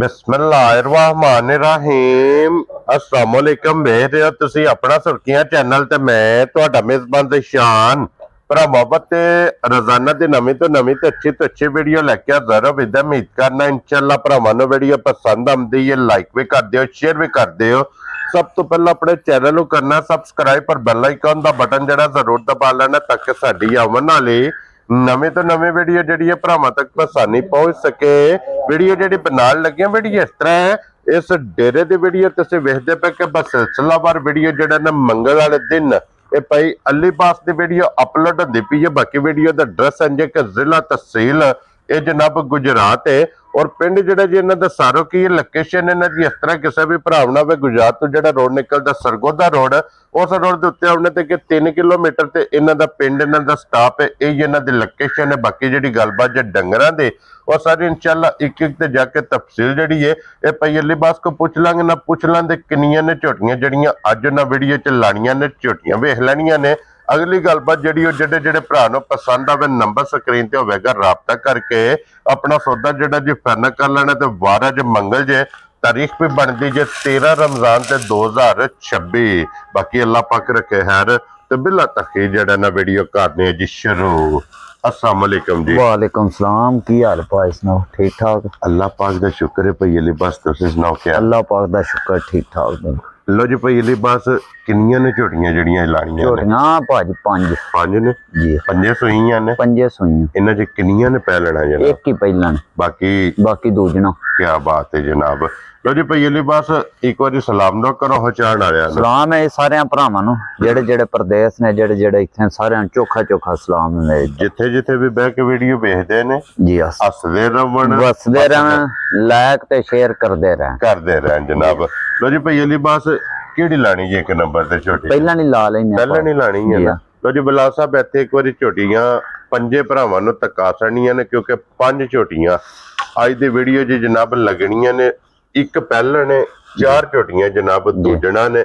ਬਿਸਮਿल्लाहिर्रहमानिर्रहीम अस्सलाम वालेकुम। ਵੇਖ ਰਹੇ ਹੋ ਤੁਸੀਂ ਆਪਣਾ ਸੁਰਖੀਆਂ ਚੈਨਲ ਤੇ ਮੈਂ ਤੁਹਾਡਾ ਮੇਜ਼ਬਾਨ ਜ਼ੀਸ਼ਾਨ ਭਰਾ ਮੁਹੱਬਤ ਤੇ ਰੋਜ਼ਾਨਾ ਦੀ ਨਵੀਂ ਤੋਂ ਅੱਛੀ ਵੀਡੀਓ ਲੈ ਕੇ ਹਾਜ਼ਰ ਹਾਂ। ਵਿਦ ਉਮੀਦ ਕਰਨਾ ਇਨਸ਼ਾਅੱਲਾ ਭਰਾਵਾਂ ਨੂੰ ਵੀਡੀਓ ਪਸੰਦ ਆਉਂਦੀ ਹੈ। ਲਾਈਕ ਵੀ ਕਰ ਦਿਓ, ਸ਼ੇਅਰ ਵੀ ਕਰ ਦਿਓ। ਸਭ ਤੋਂ ਪਹਿਲਾਂ ਆਪਣੇ ਚੈਨਲ ਨੂੰ ਕਰਨਾ ਸਬਸਕ੍ਰਾਈਬ, ਪਰ ਬੈਲ ਆਈਕਨ ਦਾ ਬਟਨ ਜਿਹੜਾ ਜ਼ਰੂਰ ਦਬਾ ਲੈਣਾ ਤਾਂ ਕਿ ਸਾਡੀ ਆਉਣ ਵਾਲੀ ਨਵੇਂ ਤੋਂ ਨਵੇਂ ਵੀਡੀਓ ਜਿਹੜੀ ਹੈ ਭਰਾਵਾਂ ਤੱਕ ਆਸਾਨੀ ਪਹੁੰਚ ਸਕੇ। ਵੀਡੀਓ ਜਿਹੜੀ ਬਣਾਉਣ ਲੱਗਿਆ ਵੀਡੀਓ ਇਸ ਤਰ੍ਹਾਂ ਹੈ, ਇਸ ਡੇਰੇ ਦੀ ਵੀਡੀਓ ਤੁਸੀਂ ਵੇਖਦੇ ਪਏ ਕਿ ਬਸ ਸਿਲਸਿਲਾਵਾਰ ਵੀਡੀਓ ਜਿਹੜਾ ਨਾ ਮੰਗਲ ਵਾਲੇ ਦਿਨ ਇਹ ਭਾਈ ਅਲੀਬਾਸ ਦੀ ਵੀਡੀਓ ਅਪਲੋਡ ਹੁੰਦੀ ਪਈ ਹੈ। ਬਾਕੀ ਵੀਡੀਓ ਦਾ ਐਡਰੈਸ ਹੈ ਕਿ ਜ਼ਿਲ੍ਹਾ ਤਹਿਸੀਲ ਇਹ ਜਨਾਬ ਗੁਜਰਾਤ ਹੈ ਔਰ ਪਿੰਡ ਜਿਹੜਾ ਜੀ ਇਹਨਾਂ ਦਾ ਸਾਰੋ ਕੀ ਲੋਕੇਸ਼ਨ ਇਹਨਾਂ ਦੀ ਇਸ ਤਰ੍ਹਾਂ ਕਿਸੇ ਵੀ ਭਰਾ ਨਾਲ ਗੁਜਰਾਤ ਤੋਂ ਜਿਹੜਾ ਰੋਡ ਨਿਕਲਦਾ ਸਰਗੋਦਾ ਰੋਡ ਉਸ ਰੋਡ ਦੇ ਉੱਤੇ ਆਉਣੇ ਤੇ ਕਿ 3 ਕਿਲੋਮੀਟਰ ਤੇ ਇਹਨਾਂ ਦਾ ਪਿੰਡ ਇਹਨਾਂ ਦਾ ਸਟਾਪ ਹੈ। ਇਹ ਇਹਨਾਂ ਦੀ ਲੋਕੇਸ਼ਨ ਹੈ। ਬਾਕੀ ਜਿਹੜੀ ਗੱਲਬਾਤ ਜੇ ਡੰਗਰਾਂ ਦੇ ਉਹ ਸਾਰੀ ਇਨਸ਼ਾਅੱਲਾ ਇੱਕ ਤੇ ਜਾ ਕੇ ਤਫਸੀਲ ਜਿਹੜੀ ਹੈ ਇਹ ਭਾਈ ਅਲੀਬਾਸ ਕੋ ਪੁੱਛ ਲਾਂਗੇ ਨਾ ਪੁੱਛ ਲਾਂਦੇ ਕਿੰਨੀਆਂ ਨੇ ਝੋਟੀਆਂ ਜਿਹੜੀਆਂ ਅੱਜ ਉਹਨਾਂ ਵੀਡੀਓ ਚ ਲਾਣੀਆਂ ਨੇ ਝੋਟੀਆਂ ਵੇਖ ਲੈਣੀਆਂ ਨੇ। ਅਗਲੀ ਗੱਲਬਾਤ ਜਿਹੜੀ ਉਹ ਜਿਹੜੇ ਭਰਾ ਨੂੰ ਪਸੰਦ ਆਵੇ ਨੰਬਰ ਸਕਰੀਨ ਤੇ ਹੋਵੇਗਾ, ਰਾਬਤਾ ਕਰਕੇ ਆਪਣਾ ਸੌਦਾ ਜਿਹੜਾ ਜੀ ਫਾਈਨਲ ਕਰ ਲੈਣਾ। ਤੇ ਵਾਰ ਅੱਜ ਮੰਗਲ ਜੇ ਤਾਰੀਖ ਵੀ ਬਣਦੀ ਜੇ 13 ਰਮਜ਼ਾਨ ਤੇ 2026। ਬਾਕੀ ਅੱਲਾਹ ਪਾਕ ਰੱਖੇ ਹੈਰ ਤੇ ਬਿਲਾ ਤਖੀ ਜਿਹੜਾ ਨਾ ਵੀਡੀਓ ਕਰਨੀ ਜੀ ਸ਼ੁਰੂ। अस्सलाम वालेकुम जी। वालेकुम सलाम। की हाल भाई सुनाओ? ठीक ठाक अल्लाह पाक दा शुक्र है भाई अलीबास तुसीं सुनाओ क्या? अल्लाह पाक दा शुक्र ठीक ठाक। लो जी भाई अलीबास किन्नियां ने झोटियां जड़ियां लाणियां ने? झोटियां भाजी पंज ने जी। पंजे सूईयां ने? पंजे सूईयां। इन्हां च किन्नियां ने पैलना जनाब? एक ही पहला बाकी दूजना। क्या बात है जनाब। लो जी भाई अलीबास एक बार सलाम दो करो हचान आ रहा सलाम है सारे भरावां नूं जेड़े जेड़े प्रदेश ने जेड़े जेड़े इत्थे सारे चोखा सलाम है। जिथे जिथे भी बह के वीडियो भेजदे ने जी हसदे रहन वसदे रहन लाइक ते शेयर करदे रहन जनाब। लो जी भाई अलीबास केड़ी लानी जी एक नंबर ते छोटी? पहला नहीं ला लेनी, पहला नहीं लानी है ना। लो जी बिलाल साहब इत्थे एक बार झोटियां पंजे भरावां नूं तका छड़नियां ने क्योंकि 5 झोटियां अज दी वीडियो जी जनाब लगनियां ने। एक पहला ने 4 झोटियां जनाब दूजना ने।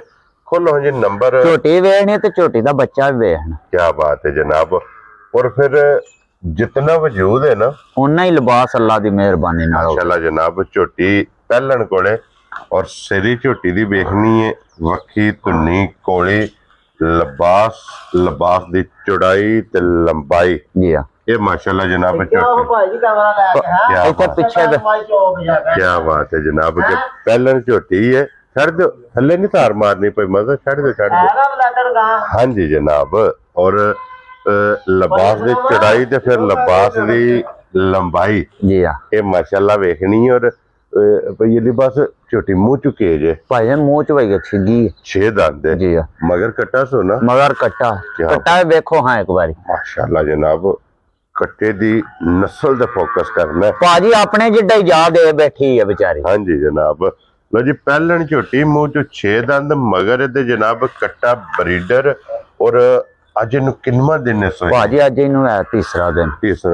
खोलो जी नंबर। झोटी वेखनी ते झोटी दा बच्चा भी वेखना। क्या बात है जनाब। और फिर जितना वजूद है ना उन्ना ही लिबास अल्लाह दी मेहरबानी नाल माशाअल्लाह जनाब। झोटी पहलन कोले और सिरी झोटी दी वेखनी है वखी धुन्नी कोली लिबास दी चौड़ाई ते लंबाई जी ये माशाल्लाह जनाब। पीछे क्या बात है जनाब के पहलन झोटी है। छड़ दो हले नहीं तार मारनी पई मजा छड़ दो। हाँ जी जनाब। और लिबास दी चौड़ाई ते फिर लिबास दी लंबाई जी ये माशाल्लाह वेखनी। और भाई लिबास छोटी मुंह चुके जे भाई मुंह च भाई छिगी 6 दांत है जी मगर कट्टा सोना मगर कट्टा देखो। हाँ एक बारी माशाल्लाह जनाब कट्टे दी नस्ल दे फोकस करना है भाजी अपने जिड्डा याद है बैठी है बेचारी। हाँ जी जनाब। लो जी पहलन झोटी मुंह चो 6 दंद मगर दे जनाब कट्टा ब्रीडर। और अज नु किन्नवा दिन है भाजी? अज इनु है तीसरा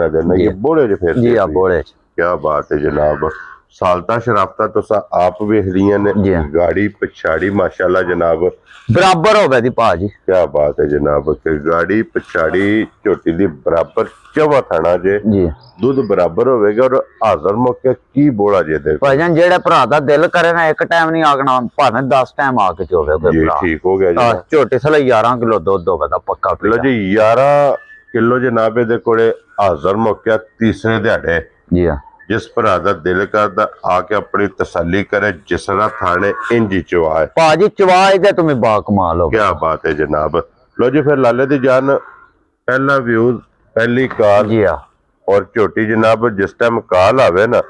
दिन। ये बोले जे फिर जी हां बोले। क्या बात है जनाब। सालता शराफता तो आप वेख लिया ने गाड़ी पिछाड़ी माशाल्लाह जनाब बराबर होवे दी भाजी। क्या बात है जनाब कि गाड़ी पिछाड़ी झोटी दी बराबर चवा थाना जे जी दूध बराबर होवेगा। और हाजर मौके की बोला जे दे भाईजान जेड़ा भरा दा दिल करे ना एक टाइम नहीं आगना भावे 10 टाइम आके चोवे कोई भरा। ठीक हो गया जी। झोटी सले 11 किलो दूध होवे दा पक्का। लो जी 11 किलो जनाब दे कोले हाजर मौके तीसरे दिहाड़े जी जिस भरा दा दिल करदा आके अपनी तसल्ली करे जिसरा थाने इंजी चवाए भाजी चवाए दे तुम्हें बाकमाल हो। क्या बात है जनाब। लो जी फिर लाले दी जान पहला व्यूज पहली कॉल जी और झोटी जनाब जिस टाइम कॉल आवे ना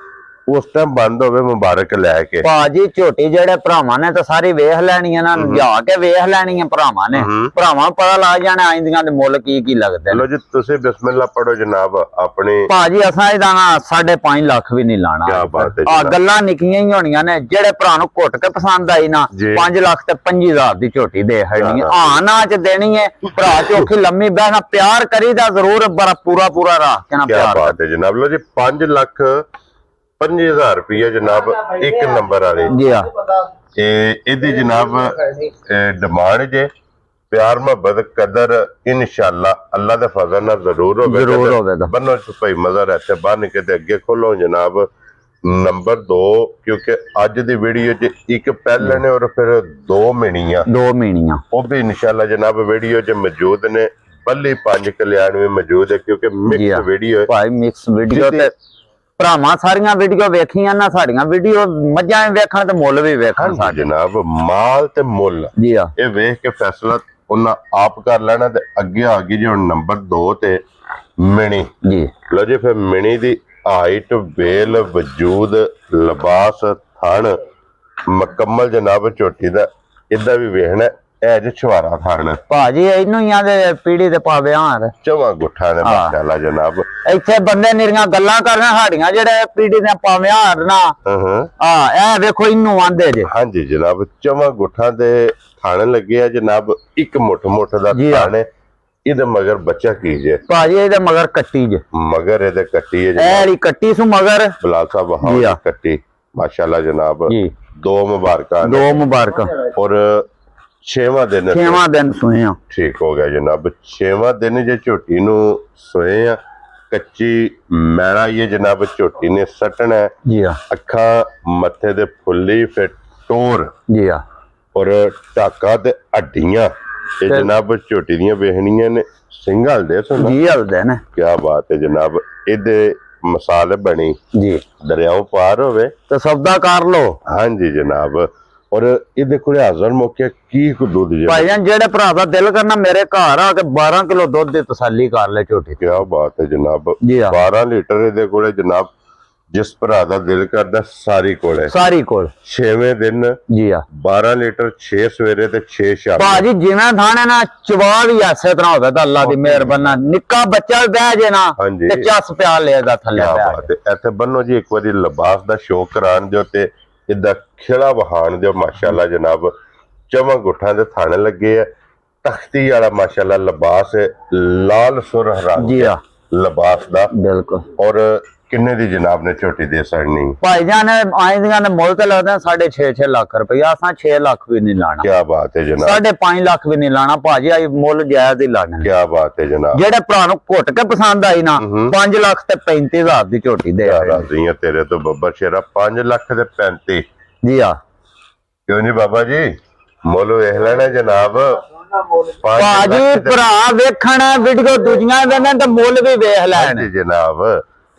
उस टाइम बंद होवे मुबारक लेके भाजी झोटी जेड़े भरावां ने तो सारी वेख लेनी है ना जाके वेख लेनी है भरावां ने भरावां पता लग जाना आइंदियां दे मुल की लगदे। लो जी तुसी बिस्मिल्लाह पढ़ो जनाब अपनी। भाजी असां इदा 5.5 लाख भी नहीं लाना। क्या बात है आ गल्लां निक्कियां ही होणियां ने जेड़े भरा नु घुट के पसंद आई ना 5 लाख ते 25,000 दी झोटी दे हड़नी है। हां ना च देनी है भरा चोखी लम्मी बहना प्यार करीदा जरूर पूरा राख के ना प्यार। क्या बात है जनाब। लो जी 5 लाख 5,000 रुपया जनाब एक नंबर वाले जी हाँ इहदी जनाब डिमांड जे प्यार मोहब्बत कदर इंशाअल्लाह अल्लाह दे फजल नाल जरूर होवे। बनो भाई मजा रहते बन के ते अगे खोलो जनाब ਨੰਬਰ 2 ਕਿਉਂਕਿ ਅੱਜ ਦੀ ਵੀਡੀਓ 'ਚ ਇੱਕ ਪਹਿਲੇ ਨੇ ਔਰ ਫਿਰ 2 ਮਹੀਨੀਆਂ 2 ਮਹੀਨੀਆਂ ਉਹ ਵੀ ਇਨਸ਼ਾਅੱਲਾ ਜਨਾਬ ਵੀਡੀਓ 'ਚ ਮੌਜੂਦ ਨੇ। ਬੱਲੀ 5 ਕਲਿਆਣ ਵੀ ਮੌਜੂਦ ਹੈ ਕਿਉਂਕਿ ਮਿਕਸ ਵੀਡੀਓ ਹੈ ਭਾਈ ਮਿਕਸ ਵੀਡੀਓ ਤੇ ਭਰਾਵਾਂ ਸਾਰੀਆਂ ਵੀਡੀਓ ਵੇਖੀਆਂ ਨਾ ਸਾਡੀਆਂ ਵੀਡੀਓ ਮੱਝਾਂ ਵੀ ਵੇਖਣ ਤੇ ਮੁੱਲ ਵੀ ਵੇਖਣ ਸਾਡੇ ਜਨਾਬ ਮਾਲ ਤੇ ਮੁੱਲ ਜੀ ਆ ਇਹ ਵੇਖ ਕੇ ਫੈਸਲਾ ਉਹਨਾਂ ਆਪ ਕਰ ਲੈਣਾ ਤੇ ਅੱਗੇ ਆ ਗਈ ਜੀ ਹੁਣ ਨੰਬਰ 2 ਤੇ ਮਿਣੀ ਜੀ। ਲੋ ਜੀ ਫਿਰ ਮਿਣੀ ਦੀ ਹਾਈਟ ਵੇਲ ਵਜੂਦ ਲਿਬਾਸ ਥਣ ਮੁਕੰਮਲ ਜਨਾਬ ਝੋਟੀ ਦਾ ਇਦਾਂ ਵੀ ਵੇਖਣਾ ਇਹ ਜ ਛਵਾਰਾ ਥਣ ਭਾਜੀ ਇਹਨੂੰ ਹੀ ਆਦੇ ਪੀੜੀ ਤੇ ਪਾਵੇ ਹਾਰ ਚਵਾਂ ਗੁੱਠਾਂ ਨੇ ਮਾਸ਼ਾਅੱਲਾ ਜਨਾਬ। ਇੱਥੇ ਬੰਦੇ ਨਿਰੀਆਂ ਗੱਲਾਂ ਕਰਨ ਸਾਡੀਆਂ ਜਿਹੜੇ ਪੀੜੀ ਦੇ ਪਾਵੇ ਹਾਰ ਨਾ ਇਹ ਵੇਖੋ ਇਹਨੂੰ ਆਂਦੇ ਜੇ। ਹਾਂਜੀ ਜਨਾਬ ਚਵਾਂ ਗੁੱਠਾਂ ਦੇ ਥਣ ਲੱਗੇ ਆ ਜਨਾਬ ਇੱਕ ਮੁੱਠ ਦਾ ਥਣ ਹੈ। ਇਹਦੇ ਮਗਰ ਬੱਚਾ ਕੀ ਜੇ ਭਾਜੀ ਇਹਦੇ ਮਗਰ ਕੱਟੀ ਜੇ ਮਗਰ ਇਹਦੇ ਕੱਟੀ ਹੈ ਐੜੀ ਕੱਟੀ ਸੂ ਮਗਰ ਬਲਾਲ ਸਾਹਿਬ ਹਾਂ ਕੱਟੀ ਮਾਸ਼ਾਅੱਲਾ ਜਨਾਬ ਜੀ। 2 ਮੁਬਾਰਕਾਂ 2 ਮੁਬਾਰਕਾਂ ਔਰ 6ਵਾਂ ਦਿਨ ਸੋਏ ਆ। ਠੀਕ ਹੋ ਗਿਆ ਜਨਾਬ 6ਵਾਂ ਦਿਨ ਜੇ ਝੋਟੀ ਨੂੰ ਸੋਏ ਆ ਕੱਚੀ ਮੈਰਾ ਇਹ ਜਨਾਬ ਝੋਟੀ ਨੇ ਸੱਟਣਾ ਜੀ ਆ। ਅੱਖਾਂ ਮੱਥੇ ਦੇ ਫੁੱਲੀ ਫਿਰ ਟੋਰ ਜੀ ਆ ਔਰ ਟਾਕਾ ਤੇ ਹੱਡੀਆਂ ਇਹ ਜਨਾਬ ਝੋਟੀ ਦੀਆਂ ਵੇਖਣੀਆਂ ਨੇ ਸਿੰਘ ਹਲਦੇ ਸੁਣ ਜੀ ਹਲਦੇ ਨੇ ਕੀ ਬਾਤ ਹੈ ਜਨਾਬ। ਇਹਦੇ ਮਸਾਲੇ ਬਣੀ ਜੀ ਦਰਿਆਓਂ ਪਾਰ ਹੋਵੇ ਤੇ ਸੌਦਾ ਕਰ ਲੋ। ਹਾਂਜੀ ਜਨਾਬ ਔਰ ਇਹਦੇ ਕੋਲੇ ਹਾਜ਼ਰ ਮੌਕੇ ਕੀ ਕੁ ਦੁੱਧ ਜੇ ਭਾਈ ਜਾਨ ਜਿਹੜੇ ਭਰਾ ਦਾ ਦਿਲ ਕਰਨਾ ਮੇਰੇ ਘਰ ਆ ਕੇ 12 ਕਿਲੋ ਦੁੱਧ ਦੀ ਤਸੱਲੀ ਕਰ ਲੈ ਝੋਟੀ ਕੀ ਬਾਤ ਹੈ ਜਨਾਬ। ਜੀ 12 ਲੀਟਰ ਇਹਦੇ ਕੋਲੇ ਜਨਾਬ ਜਿਸ ਭਰਾ ਦਾ ਦਿਲ ਕਰਦਾ ਸਾਰੀ ਕੋਲੇ 6ਵੇਂ ਦਿਨ ਜੀ ਆ 12 ਲੀਟਰ 6 ਸਵੇਰੇ ਤੇ 6 ਸ਼ਾਮ ਭਾਜੀ ਜਿਵੇਂ ਥਾਣੇ ਨਾ ਚਵਾ ਵੀ ਐਸੇ ਤਰ੍ਹਾਂ ਹੋਵੇ ਤਾਂ ਅੱਲਾ ਦੀ ਮਿਹਰਬਾਨੀ ਨਿੱਕਾ ਬੱਚਾ ਵੀ ਬਹਿ ਜੇ ਨਾ ਤੇ ਚੱਸ ਪਿਆ ਲੇਗਾ ਥੱਲੇ ਤੇ ਇੱਥੇ ਬੰਨੋ ਜੀ ਇੱਕ ਵਾਰੀ ਲਿਬਾਸ ਦਾ ਸ਼ੌਕ ਕਰਾਣ ਦਿਓ ਤੇ ਇਦਾਂ ਖੇੜਾ ਵਹਾਣ ਦਿਓ ਮਾਸ਼ਾਅੱਲਾ ਜਨਾਬ। ਚਵਾਂ ਗੁੱਠਾਂ ਦੇ ਥਾਣੇ ਲੱਗੇ ਆ ਤਖਤੀ ਵਾਲਾ ਮਾਸ਼ਾਅੱਲਾ ਲਿਬਾਸ ਲਾਲ ਸੁਰ ਹਰਾ ਜੀ ਆ ਲਿਬਾਸ ਦਾ ਬਿਲਕੁਲ। ਔਰ ਕਿੰਨੇ ਦੀ ਜਨਾਬ ਨੇ ਝੋਟੀ ਦੇ ਸੜਨੀ ਭਾਈ ਜਾਨ ਆਇੰਦੀਆਂ ਨੇ ਮੁੱਲ ਤੇ ਲੱਗਦਾ 6.5 ਲੱਖ ਰੁਪਇਆ ਅਸਾਂ 6 ਲੱਖ ਵੀ ਨਹੀਂ ਲਾਣਾ। ਕੀ ਬਾਤ ਹੈ ਜਨਾਬ। 5.5 ਲੱਖ ਵੀ ਨਹੀਂ ਲਾਣਾ ਭਾਜੀ ਆਈ ਮੁੱਲ ਜਾਇਜ਼ ਹੀ ਲਾਣਾ। ਕੀ ਬਾਤ ਹੈ ਜਨਾਬ। ਜਿਹੜੇ ਭਰਾ ਨੂੰ ਘੁੱਟ ਕੇ ਪਸੰਦ ਆਈ ਨਾ 5 ਲੱਖ ਤੇ 35,000 ਦੀ ਝੋਟੀ ਦੇ ਰਾਜ਼ੀਆਂ ਤੇਰੇ ਤੋਂ ਬੱਬਰ ਸ਼ੇਰਾ 5 ਲੱਖ ਤੇ 35 ਜੀ ਆ। ਕਿਉਂ ਜੀ ਬਾਬਾ ਜੀ ਮੁੱਲ ਵੇਖ ਲੈਣਾ ਜਨਾਬ। ਭਾਜੀ ਭਰਾ ਵੇਖਣ ਵੀਡੀਓ ਦੂਜੀਆਂ ਦੇ ਨੇ ਤੇ ਮੁੱਲ ਵੀ ਵੇਖ ਲੈਣ ਜਨਾਬ।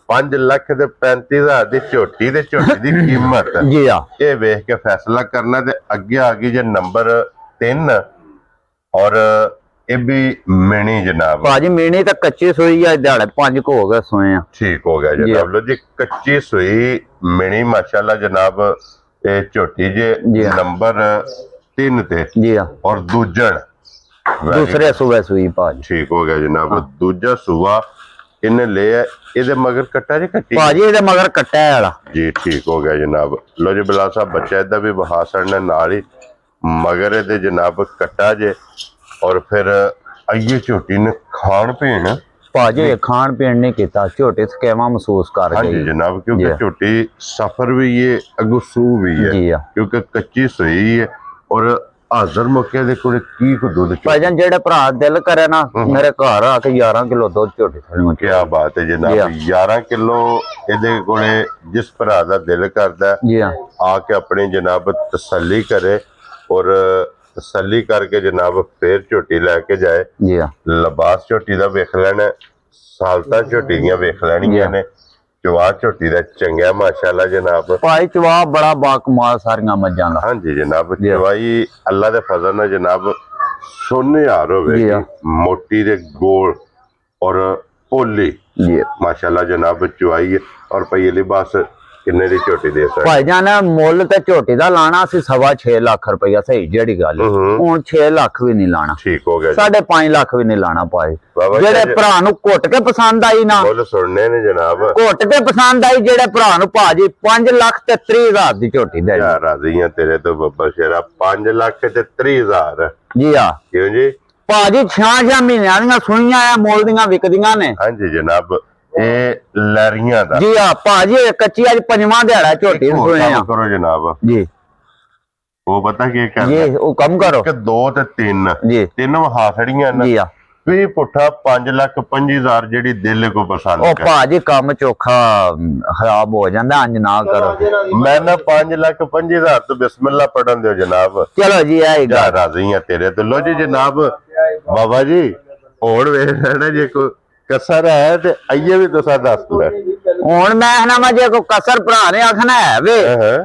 5 ਲੱਖ ਤੇ 35,000 ਦੀ ਝੋਟੀ ਦੀ ਕੀਮਤ ਜੀ ਆ। ਇਹ ਵੇਖ ਕੇ ਫੈਸਲਾ ਕਰਨਾ ਤੇ ਅੱਗੇ ਆ ਗਈ ਜੇ ਨੰਬਰ 3 ਔਰ ਇਹ ਵੀ ਮਿਣੀ ਜਨਾਬ। ਭਾਜੀ ਮਿਣੀ ਤਾਂ ਕੱਚੀ ਸੂਈ ਆ ਦਿਹਾੜੇ 5 ਕੋ ਹੋ ਗਏ ਸੋਏ ਆ। ਠੀਕ ਹੋ ਗਿਆ ਜਨਾਬ। ਲੋ ਜੀ ਕੱਚੀ ਸੂਈ ਮਿਣੀ ਮਾਸ਼ਾਅੱਲਾ ਜਨਾਬ ਇਹ ਝੋਟੀ ਜੇ ਨੰਬਰ 3 ਤੇ ਜੀ ਆ ਔਰ ਦੂਸਰੇ ਸੂਬੇ ਸੂਈ ਭਾਜੀ। ਠੀਕ ਹੋ ਗਿਆ ਜਨਾਬ। ਦੂਜਾ ਸੂਆ ਇਹਨੇ ਲਿਆ ਇਹਦੇ ਮਗਰ ਕੱਟਾ ਜੇ ਕੱਟੀ ਭਾਜੀ ਇਹਦੇ ਮਗਰ ਕੱਟਾ ਵਾਲਾ ਜੀ। ਠੀਕ ਹੋ ਗਿਆ ਜਨਾਬ। ਲੋ ਜੀ ਬਲਾਲ ਸਾਹਿਬ ਬੱਚਾ ਇਹਦਾ ਵੀ ਵਹਾ ਸੜਨਾ ਨਾਲ ਹੀ ਮਗਰ ਇਹਦੇ ਜਨਾਬ ਕੱਟਾ ਜੇ ਔਰ ਫਿਰ ਆਈਏ ਝੋਟੀ ਨੇ ਖਾਣ ਪੀਣ ਭਾਜੀ ਖਾਣ ਪੀਣ ਨਹੀਂ ਕੀਤਾ ਝੋਟੀ ਥਕੇਵਾ ਮਹਿਸੂਸ ਕਰ ਗਈ। ਹਾਂਜੀ ਜਨਾਬ ਕਿਉਂਕਿ ਝੋਟੀ ਸਫਰ ਵੀ ਹੈ ਅਗੂ ਸੂ ਵੀ ਹੈ ਕਿਉਂਕਿ ਕੱਚੀ ਸੂਈ ਹੈ ਔਰ ਹਾਜ਼ਰ ਮੌਕੇ ਦੇ ਕੋਲ ਕੀ ਕੁ ਦੁੱਧ ਭਾਈ ਜਾਨ ਜਿਹੜੇ ਭਰਾ ਦਿਲ ਕਰੇ ਨਾ ਮੇਰੇ ਘਰ ਆ ਕੇ 11 ਕਿਲੋ ਦੁੱਧ ਝੋਟੀ ਥਣੀ। ਕੀ ਬਾਤ ਹੈ ਜਨਾਬ। 11 ਕਿਲੋ ਇਹਦੇ ਕੋਲੇ ਜਿਸ ਭਰਾ ਦਾ ਦਿਲ ਕਰਦਾ ਜੀ ਆ ਕੇ ਆਪਣੀ ਜਨਾਬ ਤਸੱਲੀ ਕਰੇ ਔਰ ਤਸੱਲੀ ਕਰਕੇ ਜਨਾਬ ਫੇਰ ਝੋਟੀ ਲੈ ਕੇ ਜਾਏ। ਜੀ ਲਿਬਾਸ ਝੋਟੀ ਦਾ ਵੇਖ ਲੈਣਾ ਸਾਲਤਾਂ ਝੋਟੀ ਦੀਆਂ ਵੇਖ ਲੈਣੀਆਂ ਨੇ। ਚਵਾ ਝੋਟੀ ਦਾ ਚੰਗਾ ਮਾਸ਼ਾਅੱਲਾ ਜਨਾਬ। ਭਾਈ ਚਵਾ ਬੜਾ ਬਾਕਮਾਲ ਸਾਰੀਆਂ ਮੱਝਾਂ ਦਾ। ਹਾਂਜੀ ਜਨਾਬ ਚਵਾਈ ਅੱਲਾ ਦੇ ਫਜ਼ਲ ਨਾਲ ਜਨਾਬ ਸੋਨੇ ਹਾਰ ਹੋਵੇ ਮੋਟੀ ਦੇ ਗੋਲ ਔਰ ਪੋਲੀ ਜੀ ਮਾਸ਼ਾਅੱਲਾ ਜਨਾਬ ਚਵਾਈ ਔਰ ਪਈ ਲਿਬਾਸ ਕਿੰਨੇ ਦੀ ਝੋਟੀ ਦੇ ਸਕਦੇ ਭਾਈ ਜਾਨ ਮੁੱਲ ਤੇ ਝੋਟੀ ਦਾ ਲਾਣਾ ਸੀ 6.5 ਲੱਖ ਰੁਪਇਆ ਸਹੀ ਜਿਹੜੀ ਗੱਲ ਹੁਣ 6 ਲੱਖ ਵੀ ਨਹੀਂ ਲਾਣਾ। ਠੀਕ ਹੋ ਗਿਆ। 5.5 ਲੱਖ ਵੀ ਨਹੀਂ ਲਾਣਾ ਭਾਈ। ਜਿਹੜੇ ਭਰਾ ਨੂੰ ਘੁੱਟ ਕੇ ਪਸੰਦ ਆਈ ਨਾ ਮੁੱਲ ਸੁਣਨੇ ਨੇ ਜਨਾਬ। ਘੁੱਟ ਕੇ ਪਸੰਦ ਆਈ ਜਿਹੜੇ ਭਰਾ ਨੂੰ ਭਾਜੀ 5 ਲੱਖ ਤੇ 30,000 ਦੀ ਝੋਟੀ ਦੇ ਯਾਰ ਰਾਜ਼ੀਆਂ ਤੇਰੇ ਤੋਂ ਬੱਬਰ ਸ਼ੇਰਾ 5 ਲੱਖ ਤੇ 30,000 ਜੀ ਆ। ਕਿਉਂ ਜੀ ਭਾਜੀ 6 ਮਹੀਨਿਆਂ ਦੀਆਂ ਸੁਣੀਆਂ ਆ ਮੁੱਲ ਦੀਆਂ ਵਿਕਦੀਆਂ ਨੇ। ਹਾਂਜੀ ਜਨਾਬ ਇਹ ਲਹਿਰੀਆਂ ਦਾ ਜੀ ਆ ਭਾਜੀ ਕੱਚੀ ਅੱਜ 5ਵਾਂ ਦਿਹਾੜਾ ਝੋਟੀ ਸੁਣੇ ਆ ਕਰੋ ਜਨਾਬ ਜੀ। ਉਹ ਪਤਾ ਕੀ ਕਰਦਾ ਜੀ ਉਹ ਕੰਮ ਕਰੋ ਕਿ 2 ਤੇ 3 ਜੀ 3 ਵਹਾ ਖੜੀਆਂ ਜੀ ਆ ਵੀ ਪੁੱਠਾ 5,25,000 ਜਿਹੜੀ ਦਿਲ ਕੋ ਪਸੰਦ ਉਹ ਕਰ ਭਾਜੀ ਕੰਮ ਚੋਖਾ ਖਰਾਬ ਹੋ ਜਾਂਦਾ, ਇੰਜ ਨਾ ਕਰੋ। ਮੈਂ ਨਾ 5,25,000 ਤੋਂ ਬਿਸਮਿਲ੍ਲਾ ਪੜਨ ਦਿਓ ਜਨਾਬ। ਚਲੋ ਜੀ ਇਹ ਜਾ ਰਾਜ਼ੀ ਆ ਤੇਰੇ ਤੋਂ। ਲੋ ਜੀ ਜਨਾਬ ਬਾਬਾ ਜੀ ਹੁਣ ਵੇਖ ਲੈਣਾ ਜੇ ਕੋਈ ਕਸਰ ਹੈ ਤੇ ਆਈਏ ਵੀ ਤੁਸੀਂ ਦੱਸ ਲੈ। ਹੁਣ ਮੈਂ ਨਾ ਜੇ ਕੋਈ ਕਸਰ ਭਰਾ ਨੇ ਆਖਣਾ ਹੈ ਵੇ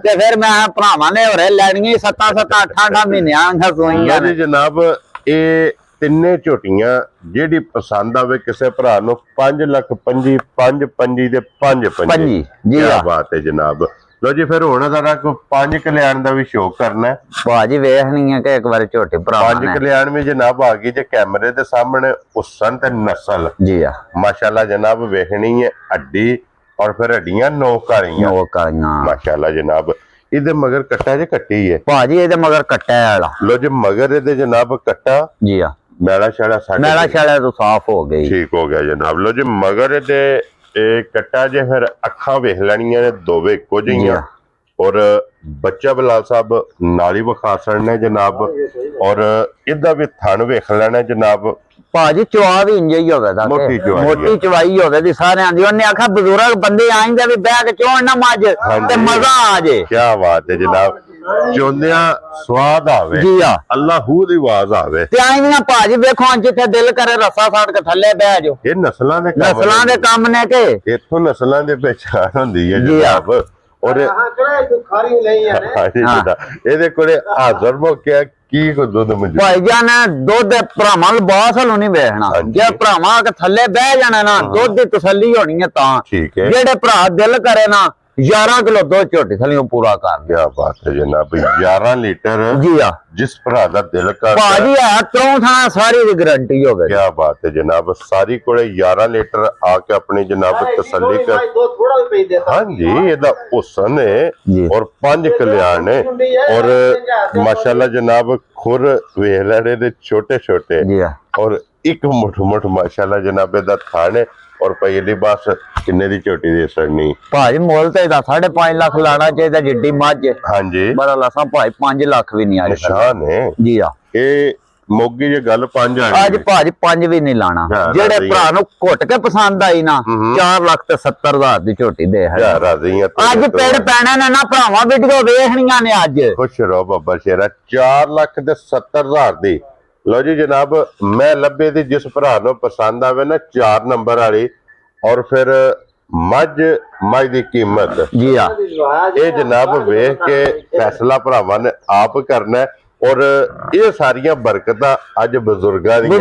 ਤੇ ਫਿਰ ਮੈਂ ਭਰਾਵਾਂ ਨੇ ਹੋਰੇ ਲੈਣੀਆਂ 7 8 ਮਹੀਨਿਆਂ ਦੀਆਂ ਸੋਈਆਂ ਜੀ ਜਨਾਬ ਇਹ ਤਿੰਨੇ ਝੋਟੀਆਂ ਜਿਹੜੀ ਪਸੰਦ ਆਵੇ ਕਿਸੇ ਭਰਾ ਨੂੰ 5,25,000 5,25 ਦੇ 5,25 ਜੀ ਕੀ ਬਾਤ ਹੈ ਜਨਾਬ। ਲੋ ਜੀ ਫਿਰ ਹੁਣ ਦਾ ਰੱਖ 5 ਕਲਿਆਣ ਦਾ ਵੀ ਸ਼ੌਕ ਕਰਨਾ ਹੈ ਭਾਜੀ ਵੇਖਣੀ ਹੈ ਕਿ ਇੱਕ ਵਾਰ ਝੋਟੀ ਭਰਾ 5 ਕਲਿਆਣ ਵੀ ਜਨਾਬ ਆ ਗਈ ਜੇ ਕੈਮਰੇ ਦੇ ਸਾਹਮਣੇ ਉਸਨ ਤੇ ਨਸਲ ਜੀ ਆ ਮਾਸ਼ਾਅੱਲਾ ਜਨਾਬ ਵੇਖਣੀ ਹੈ ਅੱਡੀ और फिर हड्डियां नोक ਕਾਰੀਆਂ माशाल्लाह जनाब। इधे मगर कट्टा जे कट्टी है ਭਾਜੀ ਇਹਦੇ ਮਗਰ ਕੱਟਾ ਵਾਲਾ। लो जी मगर इधे जनाब कट्टा जी आ मैला शाला मैला शाला तो साफ हो गई। ठीक हो गया जनाब। लो जी मगर इधे कट्टा जे फिर अखा वेख लैनियां ने दोवे इक्को जिहियां और बच्चा बिलाल साहब नाली विखा छड़ने जनाब और इदा भी थन वेख लेना जनाब। ਭਾਜੀ ਚਵਾ ਵੀ ਇੰਜ ਹੀ ਹੋਵੇ ਦਾ ਮੋਟੀ ਚਵਾਈ ਹੋਵੇ ਦੀ ਸਾਰਿਆਂ ਦੀ। ਉਹਨੇ ਆਖਿਆ ਬਜ਼ੁਰਗ ਬੰਦੇ ਆਇੰਦੇ ਵੀ ਬਹਿ ਕੇ ਚੋਣ ਨਾ ਮੱਝ ਤੇ ਮਜ਼ਾ ਆ ਜੇ। ਕੀ ਬਾਤ ਹੈ ਜਨਾਬ। ਚੋਂਦਿਆਂ ਸਵਾਦ ਆਵੇ ਜੀ ਆ ਅੱਲਾਹੂ ਦੀ ਆਵਾਜ਼ ਆਵੇ ਤੇ ਆਈਆਂ ਭਾਜੀ ਵੇਖੋ ਜਿੱਥੇ ਦਿਲ ਕਰੇ ਰੱਸਾ ਸਾੜ ਕੇ ਥੱਲੇ ਬਹਿ ਜਾਓ। ਇਹ ਨਸਲਾਂ ਦੇ ਕੰਮ ਨੇ ਕਿ ਇੱਥੋਂ ਨਸਲਾਂ ਦੇ ਪਛਾਣ ਹੁੰਦੀ ਹੈ ਜਨਾਬ। ਔਰ ਇਹਦੇ ਕੋਲੇ ਹਾਜ਼ਰ ਮੌਕਿਆ ਕੀ ਕੋ ਦੁੱਧ ਮੌਜੂਦ ਭਾਈ ਜਾਨ ਦੁੱਧ ਭਰਾਵਾਂ ਨੂੰ ਬਾਸ ਹਲੋਂ ਨਹੀਂ ਵੇਖਣਾ। ਜੇ ਭਰਾਵਾਂ ਕੇ ਥੱਲੇ ਬਹਿ ਜਾਣਾ ਨਾ ਦੁੱਧ ਦੀ ਤਸੱਲੀ ਹੋਣੀ ਹੈ ਤਾਂ ਠੀਕ ਹੈ। ਜਿਹੜੇ ਭਰਾ ਦਿਲ ਕਰੇ ਨਾ 11 ਕਿਲੋ ਦੁੱਧ ਝੋਟੀ ਥੱਲੇ ਪੂਰਾ ਕਰ ਦਿਆ। ਕੀ ਬਾਤ ਹੈ ਜਨਾਬ। 11 ਲੀਟਰ ਜੀ ਆ ਜਿਸ ਭਰਾ ਦਾ ਦਿਲ ਕਰਦਾ ਭਾਜੀ ਹੈ ਤਰੋਂ ਥਾਂ ਸਾਰੀ ਦੀ ਗਾਰੰਟੀ ਹੋਵੇ। ਕੀ ਬਾਤ ਹੈ ਜਨਾਬ। ਸਾਰੀ ਕੋਲੇ 11 ਲੀਟਰ ਆ ਕੇ ਆਪਣੀ ਜਨਾਬ ਤਸੱਲੀ ਕਰ। ਹਾਂਜੀ ਇਹਦਾ ਹੁਸਨ ਹੈ और 5 कल्याण है और माशाल्लाह जनाब खुर वेख लेने दे छोटे छोटे और एक मुठ मुठ माशाल्लाह जनाब दा थान है और पहली बात किन्ने दी छोटी दी सरनी भाई मोल ते दा 5.5 लाख लाना चाहिए जिड्डी मझ। हां जी बड़ा लसा भाई 5 लाख भी नहीं आ निशान है जी हां। ए मोगी जे गल 5 आ आज भाजी 5 भी नहीं लाना। जेड़े भरा नु घुट के पसंद आई ना 4,70,000 दी झोटी दे है। आज पेड़ पैने ने ना भरावां वीडियो वेखणियां ने आज। खुश रहो बाबा शेरा 4,70,000 दी। लो जी जनाब मैं लब्बे दी जिस भरा नु पसंद आवे ना 4 नंबर वाली और फिर मझ दी कीमत जी हां ये जनाब वेख के फैसला भरावां ने आप करना है और ये सारियां बरकतां अज बुजुर्गां दी ने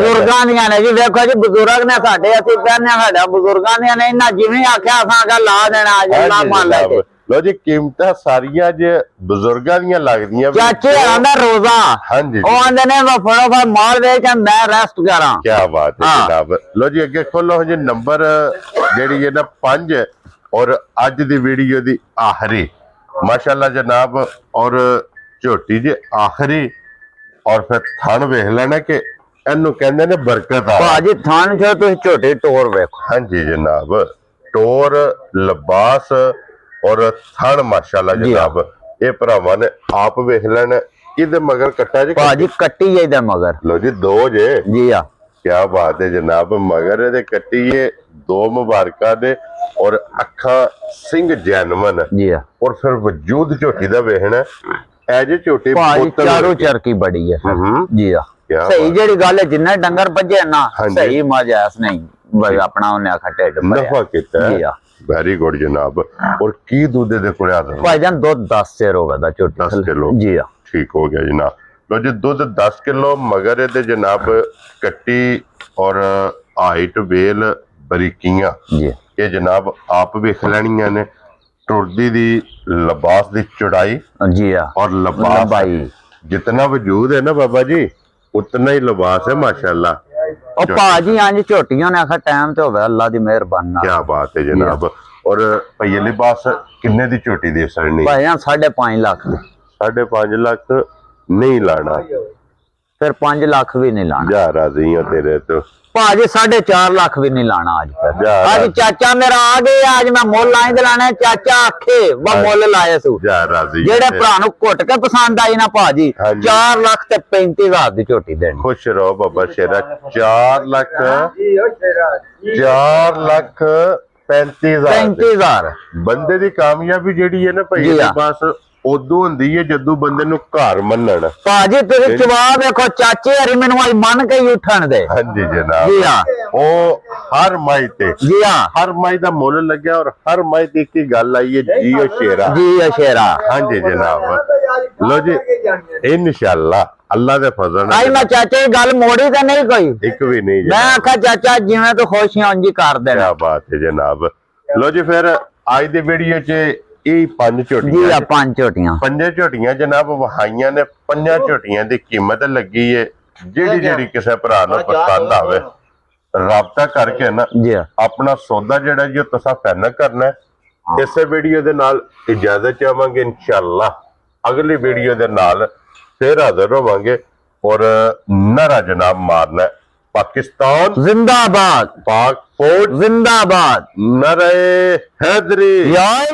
जी। देखो जी बुजुर्ग ने साडे असि कहने साडा बुजुर्गां दी ने इन्ना जिवें आख्या असां ला देना अज अल्लाह मान ले। लो जी कीमतां सारियां जे बुजुर्गां दी लगदियां चाचे आंदा रोजा। हां जी ओ आंदे ने फड़ो माल वेच मैं रेस्ट करा। क्या बात है जनाब। लो जी अगे खोलो जी नंबर जेड़ी है ना 5 और अज दी वीडियो दी आखिरी माशाल्लाह जनाब और झोटी जी आखिरी और फिर थन वेख लेना कि इनू कहंदे ने बरकत आ भाजी थन जो तुसी झोटी टोर वेखो। हां जी जनाब टोर लिबास और थन माशाल्लाह जनाब ये भरावां ने आप वेख लेना। इधर मगर कट्टा जी भाजी कट्टी है इधर मगर। लो जी 2 जे जी हां। क्या बात है जनाब। मगर दे कट्टी ये 2 मुबारका दे और अखा सिंह जैनवन जी हां और फिर वजूद झोटी दा वेखना ਐਜੇ ਝੋਟੀ ਚਾਰੋ ਚਰਕੀ ਬੜੀ ਹੈ ਜੀ ਆ। ਸਹੀ ਜਿਹੜੀ ਗੱਲ ਹੈ ਜਿੰਨਾ ਡੰਗਰ ਭੱਜੇ ਨਾ ਸਹੀ ਮੱਝ ਐਸ ਨਹੀਂ ਬਈ ਆਪਣਾ ਉਹਨੇ ਆਖਾ ਢਿੱਡ ਨਫਾ ਕੀਤਾ ਜੀ ਆ। ਵੈਰੀ ਗੁੱਡ ਜਨਾਬ। ਔਰ ਕੀ ਦੁੱਧ ਦੇ ਕੋਲੇ ਆ ਭਾਈਜਾਨ ਦੁੱਧ 10 ਚਿਰ ਹੋ ਗਿਆ ਝੋਟੀ 10 ਕਿਲੋ ਜੀ ਆ। ਠੀਕ ਹੋ ਗਿਆ ਜਨਾਬ। ਲੋ ਜੀ ਦੁੱਧ 10 ਕਿਲੋ ਮਗਰ ਇਹਦੇ ਜਨਾਬ ਕੱਟੀ ਔਰ ਹਾਈਟ ਵੇਲ ਬਰੀਕੀਆਂ ਜੀ ਇਹ ਜਨਾਬ ਆਪ ਵੇਖ ਲੈਣੀਆਂ ਨੇ। टुरदी दी लिबास दी चौड़ाई जी और लिबास जितना वजूद है ना बाबा जी उतना ही लिबास है माशाल्लाह। और पाजी आज झोटियां ने आखा टाइम तो होवे अल्लाह दी मेहरबानी। क्या बात है जनाब। और भैया लिबास किन्ने दी झोटी दे सरनी? भाई 5.5 लाख दी। 5.5 लाख नहीं लाना ਫਿਰ 5 ਲੱਖ ਵੀ ਨਹੀਂ ਲਾਣਾ ਜਾ ਰਾਜ਼ੀ ਹਾਂ ਤੇਰੇ ਤੋਂ ਭਾਜੀ 4.5 ਲੱਖ ਵੀ ਨਹੀਂ ਲਾਣਾ ਅੱਜ ਫਿਰ ਜਾ ਅੱਜ ਚਾਚਾ ਮੇਰਾ ਆ ਗਿਆ ਅੱਜ ਮੈਂ ਮੁੱਲ ਆਈ ਦੇ ਲਾਣਾ ਚਾਚਾ ਆਖੇ ਵਾ ਮੁੱਲ ਲਾਇਆ ਸੂ ਜਾ ਰਾਜ਼ੀ ਜਿਹੜੇ ਭਰਾ ਨੂੰ ਘੁੱਟ ਕੇ ਪਸੰਦ ਆਈ ਨਾ ਭਾਜੀ ਹਾਂਜੀ। 4 ਲੱਖ ਤੇ 35,000 ਦੀ ਝੋਟੀ ਦੇਣੀ ਖੁਸ਼ ਰਹੋ ਬਾਬਾ ਸ਼ੇਰਾ 4 ਲੱਖ 4 ਲੱਖ 35,000 35,000 ਬੰਦੇ ਦੀ ਕਾਮਯਾਬੀ ਜਿਹੜੀ ਹੈ ਨਾ ਭਾਈ ਜੀ ਹਾਂ। ਬਸ ਉਦੋਂ ਹੁੰਦੀ ਹੈ ਜਦੋਂ ਬੰਦੇ ਨੂੰ ਘਰ ਮੰਨਣ ਭਾਜੀ ਤੁਸੀਂ ਜਵਾਬ ਦੇਖੋ ਚਾਚੇ ਹਰੀ ਮੈਨੂੰ ਅੱਜ ਮੰਨ ਕੇ ਹੀ ਉੱਠਣ ਦੇ ਹਾਂਜੀ ਜਨਾਬ ਜੀ ਹਾਂ ਉਹ ਹਰ ਮਾਈ ਤੇ ਜੀ ਹਾਂ ਹਰ ਮਾਈ ਦਾ ਮੁੱਲ ਲੱਗਿਆ ਔਰ ਹਰ ਮਾਈ ਦੀ ਇੱਕ ਹੀ ਗੱਲ ਆਈ ਹੈ ਜੀਓ ਸ਼ੇਰਾ ਜੀ ਅਸ਼ੇਰਾ ਹਾਂਜੀ ਜਨਾਬ ਲੋ ਜੀ ਇਨਸ਼ਾਅੱਲਾ ਅੱਲਾ ਦੇ ਫਜ਼ਲ ਅੱਜ ਮੈਂ ਚਾਚੇ ਦੀ ਗੱਲ ਮੋੜੀ ਤਾਂ ਨਹੀਂ ਕੋਈ ਇੱਕ ਵੀ ਨਹੀਂ ਮੈਂ ਆਖਿਆ ਚਾਚਾ ਜਿਵੇਂ ਤੂੰ ਖੁਸ਼ ਹੈ ਉਂਝ ਹੀ ਕਰ ਦੇਣਾ ਕਿਆ ਬਾਤ ਹੈ ਜਨਾਬ ਲੋ ਜੀ ਫਿਰ ਅੱਜ ਦੀ ਵੀਡੀਓ 'ਚ ਇਹ 5 ਜੀ ਝੋਟੀਆਂ ਆ 5 ਝੋਟੀਆਂ 5 ਝੋਟੀਆਂ ਜਨਾਬ ਵਹਾਈਆਂ ਨੇ 5 ਝੋਟੀਆਂ ਦੀ ਕੀਮਤ ਲੱਗੀ ਹੈ ਜਿਹੜੀ ਕਿਸੇ ਭਰਾ ਨੂੰ ਪਸੰਦ ਆਵੇ ਰਾਬਤਾ ਕਰਕੇ ਨਾ ਜੀ ਆ ਆਪਣਾ ਸੌਦਾ ਜਿਹੜਾ ਜੀ ਉਹ ਤੁਸੀਂ ਫਾਈਨਲ ਕਰਨਾ ਹੈ ਇਸੇ ਵੀਡੀਓ ਦੇ ਨਾਲ ਇਜਾਜ਼ਤ ਚਾਹਾਂਗੇ ਇਨਸ਼ਾਅੱਲਾ ਅਗਲੀ ਵੀਡੀਓ ਦੇ ਨਾਲ ਫਿਰ ਹਾਜ਼ਰ ਹੋਵਾਂਗੇ ਔਰ ਨਾਰਾ ਜਨਾਬ ਮਾਰਨਾ ਹੈ। ਪਾਕਿस्तान जिंदाबाद पाक फौज जिंदाबाद नारे हैदरी यार